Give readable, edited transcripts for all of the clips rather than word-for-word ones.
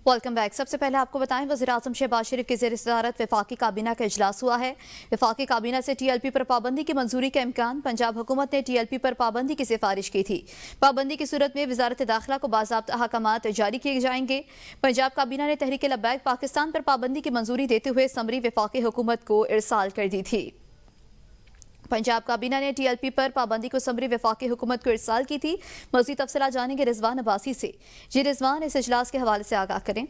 Welcome back. सबसे पहले आपको बताएं, वज़ीर-ए-आज़म शहबाज शरीफ की ज़ेर सदारत वफाकी काबीना का इजलास हुआ है। वफाकी काबीना से TLP पर पाबंदी की मंजूरी का इम्कान। पंजाब हुकूमत ने TLP पर पाबंदी की सिफारिश की थी। पाबंदी की सूरत में वज़ारत दाखिला को बाज़ाब्ता अहकामात जारी किए जाएंगे। पंजाब काबीना ने तहरीक लब्बैक पाकिस्तान पर पाबंदी की मंजूरी देते हुए समरी वफाकी हुकूमत को इरसाल कर दी थी। पंजाब काबीना ने TLP पर पाबंदी को समरी वफाकी हुकूमत को इरसाल की थी। मज़ीद तफसीलात जानेंगे रिजवान अब्बासी से। जी रिजवान, इस इजलास के हवाले से आगाह करें।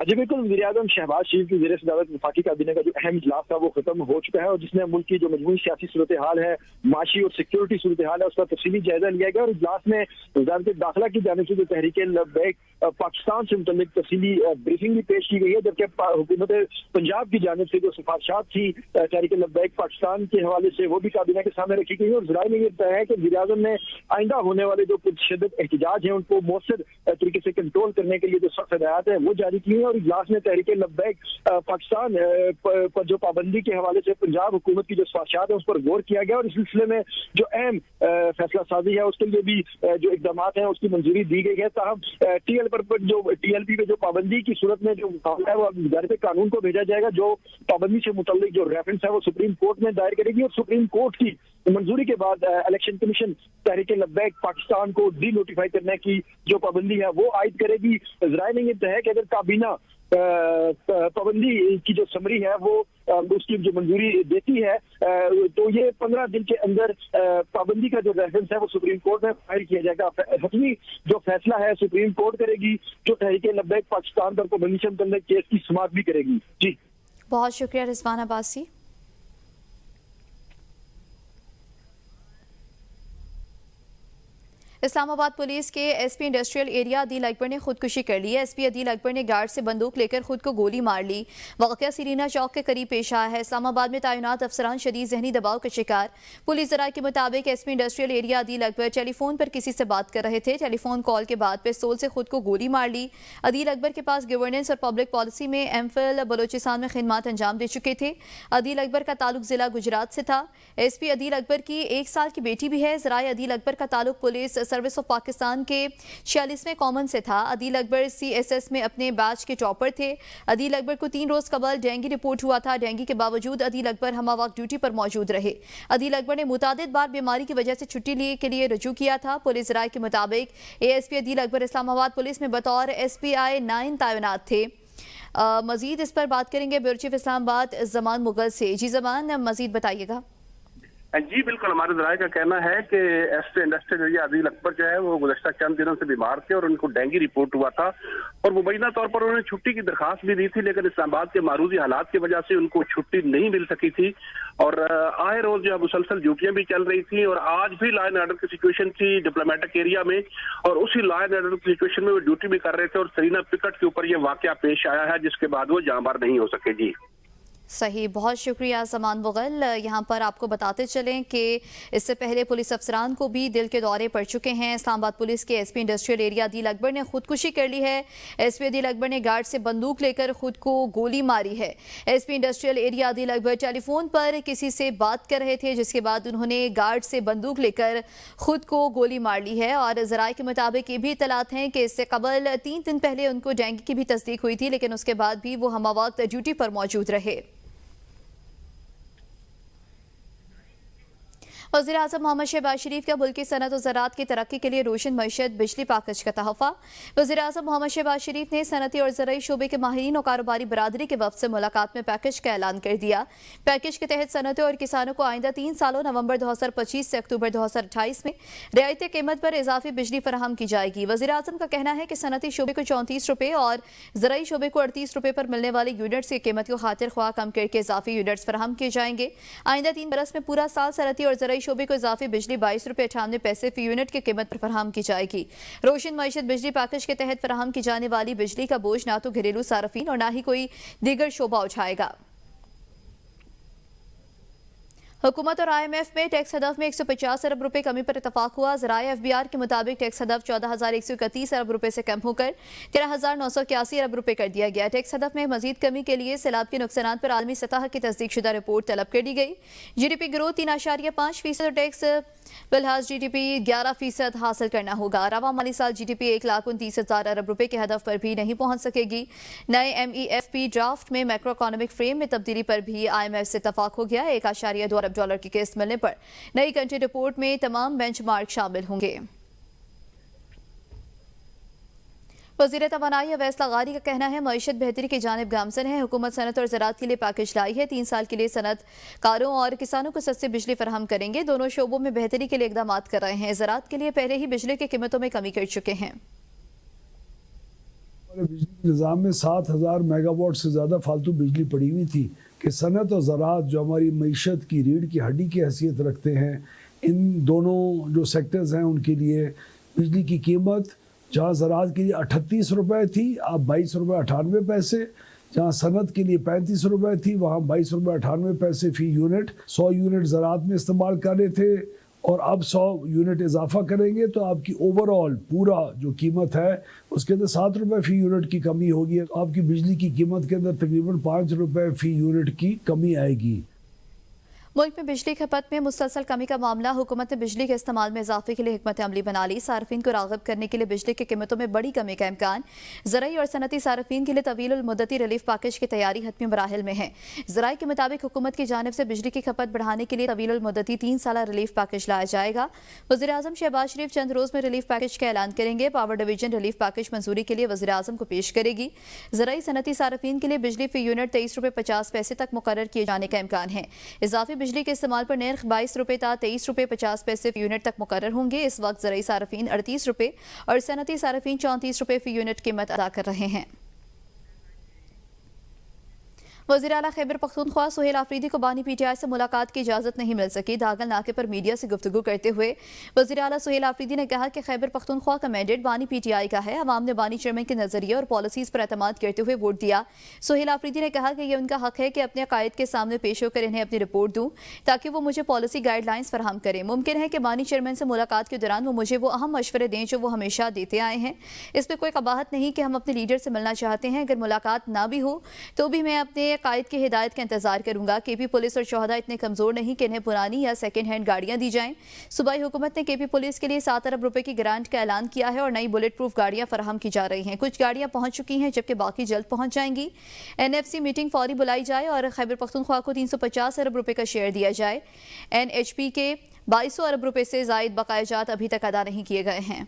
जी बिल्कुल, वज़ीर-ए-आज़म शहबाज शरीफ की ज़ेर सदारत वफाकी काबीना का जो अहम इजलास था वो खत्म हो चुका है और जिसमें मुल्क की जो मजमूई सियासी सूरत हाल है, माशी और सिक्योरिटी सूरत हाल है, उसका तफसीली जायजा लिया गया। और इजलास में वज़ारत दाखिला की जानिब से जो तहरीक लब्बैक पाकिस्तान से मुतल्लिक तफसीली ब्रीफिंग भी पेश की गई है, जबकि हुकूमत पंजाब की जानिब से जो सिफारिशात थी तहरीक लब्बैक पाकिस्तान के हवाले से वो भी काबीना के सामने रखी गई। और ज़राए ने ये बताया है कि वज़ीर-ए-आज़म ने आइंदा होने वाले जो पुरशद्दत एहतजाज हैं उनको मौसर तरीके से कंट्रोल करने के लिए जो सख्त हिदायत है वो जारी की है। और इजलास में तहरीक लब्बैक पाकिस्तान पर जो पाबंदी के हवाले से पंजाब हुकूमत की जो सिफारिशात है उस पर गौर किया गया और इस सिलसिले में जो अहम फैसला साजी है उसके लिए भी जो इकदाम हैं उसकी मंजूरी दी गई है। ताहम TLP पे जो पाबंदी की सूरत में जो मामला है वो वज़ारत कानून को भेजा जाएगा, जो पाबंदी से मुतल्लिक जो रेफरेंस है वो सुप्रीम कोर्ट में दायर करेगी और सुप्रीम कोर्ट की मंजूरी के बाद इलेक्शन कमीशन तहरीक लब्बैक पाकिस्तान को डी नोटिफाई करने की जो पाबंदी है वो आयद करेगी। ज़राए ने ये बताया कि अगर काबीना पाबंदी की जो समरी है वो उसकी जो मंजूरी देती है तो ये 15 दिन के अंदर पाबंदी का जो रेफरेंस है वो सुप्रीम कोर्ट में फाइल किया जाएगा। हतमी जो फैसला है सुप्रीम कोर्ट करेगी, जो तहरीक लब्बैक पाकिस्तान पर पाबंदी से मुतल्लिक केस की समाअत भी करेगी। जी बहुत शुक्रिया रिजवान अब्बासी। इस्लामाबाद पुलिस के SP industrial area Adeel Akbar ने खुदकुशी कर ली है। SP अदील अकबर ने गार्ड से बंदूक लेकर खुद को गोली मार ली। वाक़या सीरीना चौक के करीब पेश आया है। इस्लामाबाद में तैनात अफसरान शदीद ज़हनी दबाव का शिकार। पुलिस ज़राए के मुताबिक SP industrial area Adeel Akbar telephone पर किसी से बात कर रहे थे। टेलीफोन कॉल के बाद पिस्तौल से खुद को गोली मार ली। अदील अकबर के पास गवर्नेंस और पब्लिक पॉलिसी में MPhil बलोचिस्तान में खिदमत अंजाम दे चुके थे। अदील अकबर का ताल्लुक जिला गुजरात से था। SP अदील अकबर की 1 साल की बेटी भी है। ज़राए अदील अकबर का ताल्लुक पुलिस सर्विस ऑफ पाकिस्तान के 46वें कॉमन से था। अदील अकबर CSS में अपने बैच के टॉपर थे। अदील अकबर को 3 रोज कबल डेंगू रिपोर्ट हुआ था। डेंगू के बावजूद अदील अकबर हमावक्त ड्यूटी पर मौजूद रहे। अदील अकबर ने मुतादिद बार बीमारी की वजह से छुट्टी के लिए रजू किया था। पुलिस राय के मुताबिक ASP अदील अकबर इस्लामाबाद पुलिस में बतौर SPI 9 तैनात थे। मजीद इस पर बात करेंगे ब्यूरो चीफ इस्लामाबाद जमान मुगल से। जी जमान, मजीद बताइएगा। जी बिल्कुल, हमारे ज़राए का कहना है कि SP industrial area Adeel Akbar जो है वो गुज़श्ता चंद दिनों से बीमार थे और उनको डेंगू रिपोर्ट हुआ था और मुबैना तौर पर उन्होंने छुट्टी की दरखास्त भी दी थी, लेकिन इस्लामाबाद के मारूजी हालात की वजह से उनको छुट्टी नहीं मिल सकी थी और आए रोज जो है मुसलसल ड्यूटियां भी चल रही थी और आज भी लॉ एंड ऑर्डर की सिचुएशन थी डिप्लोमेटिक एरिया में और उसी लॉ एंड ऑर्डर की सिचुएशन में वो ड्यूटी भी कर रहे थे और सरीना पिकट के ऊपर ये वाकया पेश आया है जिसके बाद वो जांबार नहीं हो सके। जी सही, बहुत शुक्रिया जमान मुगल। यहाँ पर आपको बताते चलें कि इससे पहले पुलिस अफसरान को भी दिल के दौरे पड़ चुके हैं। इस्लामाबाद पुलिस के SP industrial area Adeel Akbar ने खुदकुशी कर ली है। SP अदील अकबर ने गार्ड से बंदूक लेकर खुद को गोली मारी है। SP industrial area Adeel Akbar telephone पर किसी से बात कर रहे थे जिसके बाद उन्होंने गार्ड से बंदूक लेकर खुद को गोली मार ली है। और ज़राए के मुताबिक ये भी इतलात हैं कि इससे कबल 3 दिन पहले उनको डेंगू की भी तस्दीक हुई थी, लेकिन उसके बाद भी वो हमावक्त ड्यूटी पर मौजूद रहे। वज़ीर-ए-आज़म मोहम्मद शहबाज शरीफ का मुल्क की सनत और ज़राअत की तरक्की के लिए रोशन मईशत बिजली पैकेज का तोहफ़ा। वज़ीर-ए-आज़म मोहम्मद शहबाज शरीफ ने सनती और ज़राई शोबे के माहिरीन और कारोबारी बरादरी के वफ़द से मुलाकात में पैकेज का ऐलान कर दिया। पैकेज के तहत सनतों और किसानों को आइंदा 3 सालों नवंबर 2025 से अक्टूबर 2028 में रियायती कीमत पर इजाफी बिजली फराहम की जाएगी। वज़ीर-ए-आज़म का कहना है कि सनती शोबे को 34 रुपये और ज़राई शोबे को 38 रुपये पर मिलने वाले यूनिट्स की कीमत को खातिर ख्वाह कम करके इजाफी यूनिट्स फराहम किए जाएंगे। आइंदा 3 बरस में पूरा साल सनती और ज़राई शोबे को इजाफी बिजली 22 रुपये 98 पैसे फी यूनिट की कीमत पर फराहम की जाएगी। रोशन मईशत बिजली पैकेज के तहत फराहम की जाने वाली बिजली का बोझ ना तो घरेलू सार्फिन और ना ही कोई दीगर शोबा उठाएगा। हुकूमत और IMF में टैक्स हदफ में 150 अरब रुपए कमी पर इतफाक हुआ। ज़राए FBR के मुताबिक टैक्स हदफ 14,131 अरब रुपए से कम होकर 13,981 अरब रुपए कर दिया गया। टैक्स हदफ में मजीद कमी के लिए सैलाब के नुकसान पर आलमी सतह की तस्दीक शुदा रिपोर्ट तलब कर दी गई। GDP ग्रोथ 3.5% और टैक्स बिलहाज GDP 11% हासिल करना होगा। रवा माली साल GDP 1,29,000 अरब रुपए के हदफ पर भी नहीं पहुंच सकेगी। नए MEFP ड्राफ्ट में मैक्रो इकोनॉमिक फ्रेम में तब्दीली पर भी IMF से इतफाक हो गया। 1.2 अरब डॉलर की किस्त मिलने पर नई कंट्री रिपोर्ट में तमाम बेंचमार्क शामिल होंगे। वज़ीर तवानाई अवैस लगारी का कहना है मईशत बेहतरी की जानिब गामजन है। हुकूमत सनत और ज़राअत के लिए पैकेज लाई है। 3 साल के लिए सनत कारों और किसानों को सस्ती बिजली फराहम करेंगे। दोनों शोबों में बेहतरी के लिए इकदाम कर रहे हैं। ज़राअत के लिए पहले ही बिजली की कीमतों में कमी कर चुके हैं। बिजली निज़ाम में 7,000 मेगावाट से ज़्यादा फालतू बिजली पड़ी हुई थी कि सनत और ज़राअत जो हमारी मईशत की रीढ़ की हड्डी की हैसियत रखते हैं, इन दोनों जो सेक्टर्स हैं उनके लिए बिजली की कीमत जहाँ ज़राअत के लिए 38 रुपये थी, अब 22 रुपये 98 पैसे। जहाँ सनत के लिए 35 रुपये थी, वहाँ 22 रुपये 98 पैसे फ़ी यूनिट। 100 यूनिट ज़राअत में इस्तेमाल कर रहे थे और अब 100 यूनिट इजाफा करेंगे तो आपकी ओवरऑल पूरा जो कीमत है उसके अंदर 7 रुपये फ़ी यूनिट की कमी होगी। आपकी बिजली की कीमत के अंदर तकरीबन 5 रुपये फ़ी यूनिट की कमी आएगी। मुल्क में बिजली खपत में मुसलसल कमी का मामला। हुकूमत ने बिजली के इस्तेमाल में इजाफे के लिए हिकमत अमली बना ली। सार्फिन को राग़िब करने के लिए बिजली की कीमतों में बड़ी कमी का इम्कान। ज़राई और सनती सार्फिन के लिए तवील मुद्दती रिलीफ पैकेज की तैयारी हतमी मराहिल में है। ज़राई के मुताबिक हुकूमत की जानिब से बिजली की खपत बढ़ाने के लिए तवील मुद्दती 3 साला रिलीफ पैकेज लाया जाएगा। वज़ीर आज़म शहबाज शरीफ चंद रोज़ में रिलीफ पैकेज का ऐलान करेंगे। पावर डिवीजन रिलीफ पैकेज मंजूरी के लिए वज़ीर आज़म को पेश करेगी। ज़राई सनती सार्फिन के लिए बिजली फी यूनिट 23 रुपये 50 पैसे तक मुकर्रर किए जाने का इम्कान है। इजाफी बिजली के इस्तेमाल पर नर्ख 22 रुपये था 23 रुपये 50 पैसे फी यूनिट तक मुकर्रर होंगे। इस वक्त ज़राई सार्फिन 38 रुपये और सनती सार्फिन 34 रुपये फी यूनिट कीमत अदा कर रहे हैं। वज़ीर आला खैबर पख्तूनख्वा सुहेल आफरीदी को बानी PTI से मुलाकात की इजाज़त नहीं मिल सकी। दागल नाके पर मीडिया से गुफ्तगू करते हुए वज़ीर आला सुहेल आफरीदी ने कहा कि खैबर पख्तूनख्वा का मैंडेट बानी PTI का है। अवाम ने बानी चेयरमैन के नज़रिए और पॉलिसीज़ पर एतमाद करते हुए वोट दिया। सुहेल आफरीदी ने कहा कि यह उनका हक है कि अपने अकायद के सामने पेश होकर इन्हें अपनी रिपोर्ट दूँ ताकि वो मुझे पॉलिसी गाइडलाइंस फराहम करें। मुमकिन है कि बानी चेयरमैन से मुलाकात के दौरान वो मुझे वो अहम मशवरे दें जो वो हमेशा देते आए हैं। इसमें कोई कबाहत नहीं कि हम अपने लीडर से मिलना चाहते हैं। अगर मुलाकात ना भी हो तो भी मैं अपने अकायद की हिदायत का इंतजार करूंगा। KP पुलिस और शोहदा इतने कमजोर नहीं कि इन्हें पुरानी या सेकंड हैंड गाड़ियां दी जाएं। सूबाई हुकूमत ने KP पुलिस के लिए 7 अरब रुपए की ग्रांट का ऐलान किया है और नई बुलेट प्रूफ गाड़ियां फराहम की जा रही हैं। कुछ गाड़ियां पहुंच चुकी हैं जबकि बाकी जल्द पहुंच जाएंगी। NFC मीटिंग फौरी बुलाई जाए और खैबर पख्तूनख्वा को 350 अरब रुपए का शेयर दिया जाए। NHP के 2200 अरब रुपए से जायद बकायाजात अभी तक अदा नहीं किए गए हैं।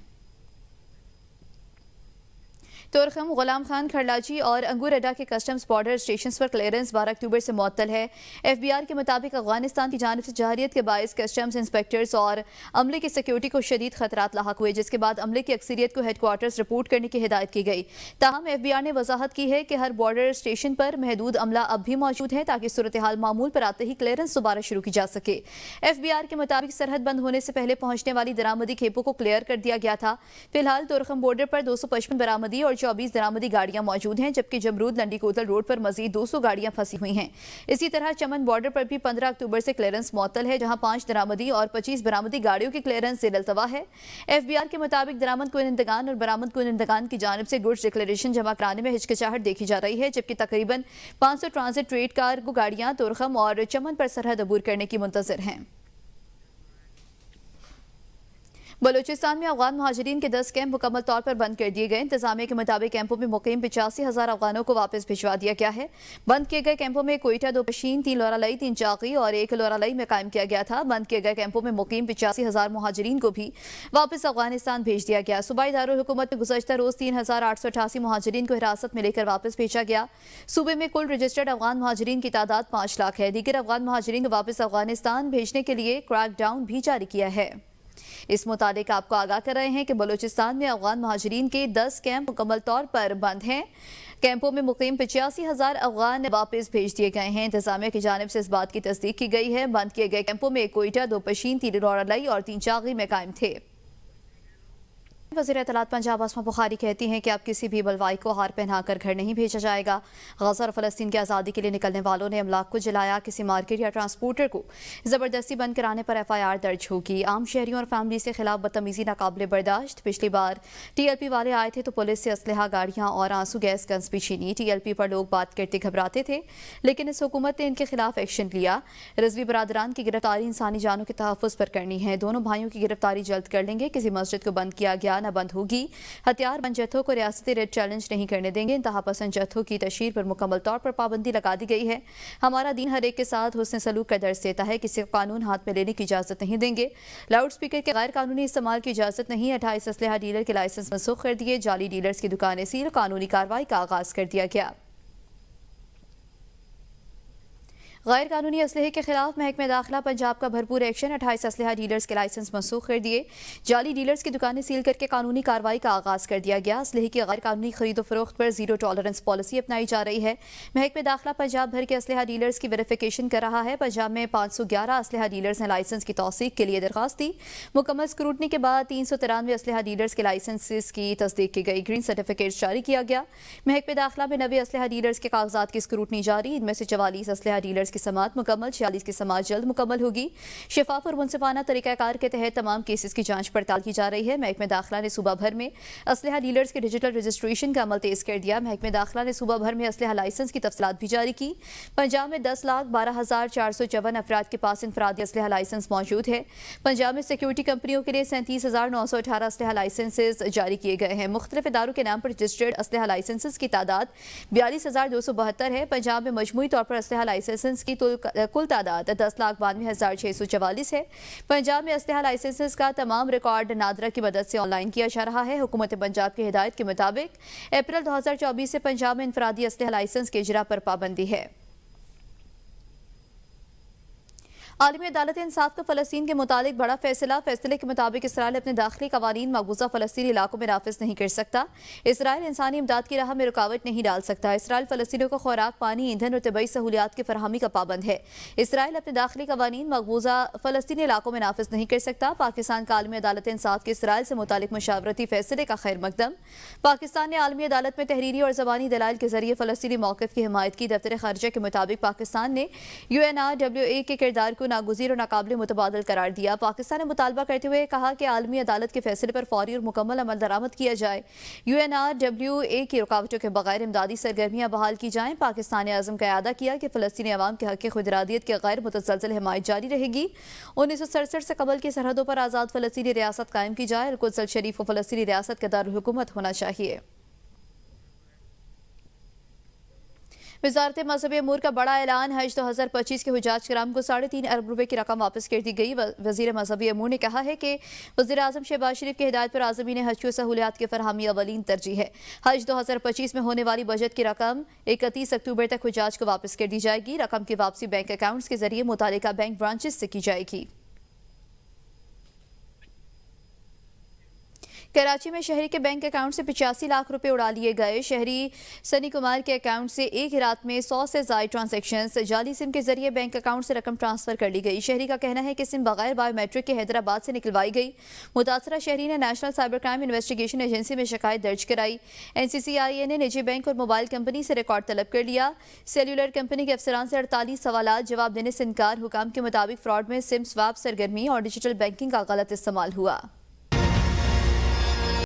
तुर्खम, गुलाम खान, खरलाजी और अंगूर अड्डा के कस्टम्स बॉर्डर स्टेशन पर क्लियरेंस 12 अक्टूबर से मुअत्तल है। FBR के मुताबिक अफगानिस्तान की जानिब से जहरियत के बायस कस्टम्स इंस्पेक्टर्स और अमले की सिक्योरिटी को शदीद खतरात लाहक हुए, जिसके बाद अमले की अक्सरियत को हेडक्वार्टर्स रिपोर्ट करने की हिदायत की गई। ताहम FBR ने वजाहत की है कि हर बॉर्डर स्टेशन पर महदूद अमला अब भी मौजूद है ताकि सूरत हाल मामूल पर आते ही क्लियरेंस दोबारा शुरू की जा सके। FBR के मुताबिक सरहद बंद होने से पहले पहुंचने वाली दरामदी खेपों को क्लियर कर दिया गया था। फिलहाल तुर्खम बॉर्डर पर 255 बरामदी और 24 दरामदी गाड़ियां मौजूद हैं, जबकि जमरूद लंडी कोतल रोड पर मजीद 200 गाड़ियां फंसी हुई हैं। इसी तरह चमन बॉर्डर पर भी 15 अक्टूबर से क्लियरेंस मुअत्तल है, जहां 5 दरामदी और 25 बरामदी गाड़ियों की क्लियरेंस ज़ेर अल्तवा है। FBR के मुताबिक दरामद कुनिंदगान और बरामद कुनिंदगान की जानिब से गुड्स डिक्लेरेशन जमा कराने में हिचकिचाहट देखी जा रही है, जबकि तकरीबन 500 ट्रांजिट ट्रेड कार्गो गाड़ियां तुर्खम और चमन पर सरहद अबूर करने की मुंतज़िर हैं। बलूचिस्तान में अफगान महाजरीन के 10 कैंप मुकम्मल तौर पर बंद कर दिए गए। इंतजामिया के मुताबिक कैंपों में मुकीम 85,000 अफगानों को वापस भिजवा दिया गया है। बंद किए गए कैंपों में कोयटा, 2 पशीन, 3 लोरालई, 3 चाकी और 1 लोरालई में कायम किया गया था। बंद किए गए कैंपों में मुकीम 85,000 मुहाजिरीन को भी वापस अफगानिस्तान भेज दिया गया। सूबाई दारुल हुकूमत में गुज़श्ता रोज 3,888 मुहाजिरीन को हिरासत में लेकर वापस भेजा गया। सूबे में कुल रजिस्टर्ड अफगान मुहाजिरीन की तादाद 5 लाख है। दीगर अफगान मुहाजिरीन को वापस अफगानिस्तान भेजने के लिए क्रैकडाउन भी जारी किया है। इस मुताबिक आपको आगाह कर रहे हैं कि बलूचिस्तान में अफगान महाजरीन के 10 कैंप मुकम्मल तौर पर बंद हैं। कैंपों में मुकीम 85,000 अफगान वापस भेज दिए गए हैं। इंतजामिया की जानिब से इस बात की तस्दीक की गई है। बंद किए गए कैंपों में कोयटा, 2 पशीन, 3 लोरालई और 3 चागी में कायम थे। वज़ीर इत्तलात पंजाब आसमा बुखारी कहती हैं कि अब किसी भी बलवाई को हार पहनाकर घर नहीं भेजा जाएगा। गज़ा और फ़लस्तीन की आज़ादी के लिए निकलने वालों ने अमलाक को जलाया, किसी मार्केट या ट्रांसपोर्टर को ज़बरदस्ती बंद कराने पर FIR दर्ज होगी। आम शहरियों और फैमिली से खिलाफ बदतमीज़ी नाकाबिले बर्दाश्त। पिछली बार TLP वाले आए थे तो पुलिस से असलहा, गाड़ियाँ और आंसू गैस गन्स भी छीनी। TLP पर लोग बात करते घबराते थे, लेकिन इस हुकूमत ने इनके खिलाफ एक्शन लिया। रिजवी बरादरान की गिरफ्तारी इंसानी जानों के तहफ़्फ़ुज़ पर करनी है। दोनों भाइयों की गिरफ्तारी जल्द कर लेंगे। किसी मस्जिद को बंद किया गया न बंद होगी। हथियार बंद जत्थों को रियासती रेड चैलेंज नहीं करने देंगे। इंतहा पसंद जत्थों की तशहीर पर मुकम्मल तौर पर पाबंदी लगा दी गई है। हमारा दीन हर एक के साथ हुस्न सलूक का दर्ज देता है। किसी को कानून हाथ में लेने की इजाज़त नहीं देंगे। लाउड स्पीकर के गैर कानूनी इस्तेमाल की इजाज़त नहीं। 28 असलहा डीलर के लाइसेंस मनसूख कर दिए। जाली डीलर्स की दुकानें सील। कानूनी कार्रवाई का आगाज कर दिया गया। गैर कानूनी असलहे के खिलाफ महकमे दाखिला पंजाब का भरपूर एक्शन। 28 असलहा डीलर्स के लाइसेंस मनसूख कर दिए। जाली डीलर्स की दुकानें सील करके कानूनी कार्रवाई का आगाज कर दिया गया। असलहे की गैर कानूनी खरीदो फरोख्त पर जीरो टॉलरेंस पॉलिसी अपनाई जा रही है। महकमे दाखिला पंजाब भर के असलहा डीलर्स की वेरिफिकेशन कर रहा है। पंजाब में 511 असलहा डीलर्स ने लाइसेंस की तौसीक के लिए दरखास्त दी। मुकम्मल स्क्रूटनी के बाद 393 असलहा डीलर्स के लाइसेंस की तस्दीक की गई। ग्रीन सर्टिफिकेट जारी किया गया। महकमे दाखिला में 90 असलहा डीलर्स के कागजात की स्क्रूटनी जारी। इनमें से 44 असलहा डीलर्स की समात मुकम्मल, 46 की समात जल्द मुकम्मल होगी। शफाफ और मुनसिफाना तरीकाकार के तहत तमाम केसेस की जांच पड़ताल की जा रही है। महकमे दाखिला ने सूबा भर में असलहा डीलर्स के डिजिटल रजिस्ट्रेशन का अमल तेज कर दिया। महकमे दाखिला ने सूबा भर में असलहा लाइसेंस की तफसीलात भी जारी की। पंजाब में 10,12,454 अफराद के पास इनफरादी असलहा लाइसेंस मौजूद है। पंजाब में सिक्योरिटी कंपनियों के लिए 37,918 असलहा लाइसेंसेज जारी किए गए हैं। मुख्तलिफ इदारों के नाम पर रजिस्टर्ड असलहा लाइसेंसेज की तादाद 42,272 है। पंजाब में मजमूई तौर पर असलहा लाइसेंसेज की कुल तादाद 10,92,644 है। पंजाब में असलहा लाइसेंसेस का तमाम रिकॉर्ड नादरा की मदद से ऑनलाइन किया जा रहा है। हुकूमत पंजाब की हिदायत के मुताबिक अप्रैल 2024 से पंजाब में इनफरादी असलहा लाइसेंस के इजरा पर पाबंदी है। आलमी अदालत इंसाफ का फ़लस्तीन के मुतालिक बड़ा फैसला। फैसले के मुताबिक इसराइल अपने दाखिली कवानीन मकबूजा फ़लस्तीनी इलाकों में नाफिज नहीं कर सकता। इसराइल इंसानी इमदाद की राह में रुकावट नहीं डाल सकता। इसराइल फ़लस्तीनियों को खुराक, पानी, ईंधन और तबई सहूलियात की फरहमी का पाबंद है। इसराइल अपने दाखिली कवानीन मकबूजा फ़लस्तीनी इलाकों में नाफिज नहीं कर सकता। पाकिस्तान का आलमी अदालत इंसाफ के इसराइल से मुतालिक मुशावरती फैसले का खैर मकदम। पाकिस्तान ने आलमी अदालत में तहरीरी और ज़बानी दलाइल के जरिए फ़लस्तीनी मौक़िफ़ की हिमायत की। दफ्तर ख़ारिजा के मुताबिक पाकिस्तान ने UNRWA के किरदार को नागुज़ीर और नाकाबिले मुतबादल करार दिया। पाकिस्तान ने मुतालबा करते हुए कहा कि आलमी अदालत के फैसले पर फौरी और मुकम्मल अमल दरामद किया जाए। UNRWA की रुकावटों के बगैर इमदादी सरगर्मियां बहाल की जाएं। पाकिस्तान ने अज़म का इआदा किया कि फ़लस्तीनी अवाम के हक़ खुदरादियत की गैर मुतसलसल हिमायत जारी रहेगी। 1967 से कबल की सरहदों पर आज़ाद फ़लस्तीनी रियासत कायम की जाए। अल-कुद्स अल-शरीफ को फ़लस्तीनी रियासत का दारुल हुकूमत होना चाहिए। वज़ारत मज़हबी अमूर का बड़ा ऐलान। हज 2025 के हुज्जाज किराम को 3.5 अरब रुपए की रकम वापस कर दी गई। वज़ीर मज़हबी अमूर ने कहा है कि वज़ीर आज़म शहबाज शरीफ की हिदायत पर आज़मीन हज की सहूलियात की फरहमी अवलीन तरजीह है। हज 2025 में होने वाली बजट की रकम 31 अक्टूबर तक हुज्जाज को वापस कर दी जाएगी। रकम की वापसी बैंक अकाउंट्स के जरिए मुतालिका बैंक ब्रांचेस से की जाएगी। कराची में शहरी के बैंक अकाउंट से 85 लाख रुपए उड़ा लिए गए। शहरी सनी कुमार के अकाउंट से एक ही रात में 100 से ज़ायद ट्रांजैक्शंस जाली सिम के जरिए बैंक अकाउंट से रकम ट्रांसफर कर ली गई। शहरी का कहना है कि सिम बगैर बायोमेट्रिक के हैदराबाद से निकलवाई गई। मुतासरा शहरी ने national cyber crime investigation agency में शिकायत दर्ज कराई। NCCIA ने निजी बैंक और मोबाइल कंपनी से रिकॉर्ड तलब कर लिया। सेल्यूलर कंपनी के अफसरान से 48 सवालात जवाब देने से इनकार। हुकाम के मुताबिक फ्रॉड में सिम स्वाप सरगर्मी और डिजिटल बैंकिंग का गलत इस्तेमाल हुआ।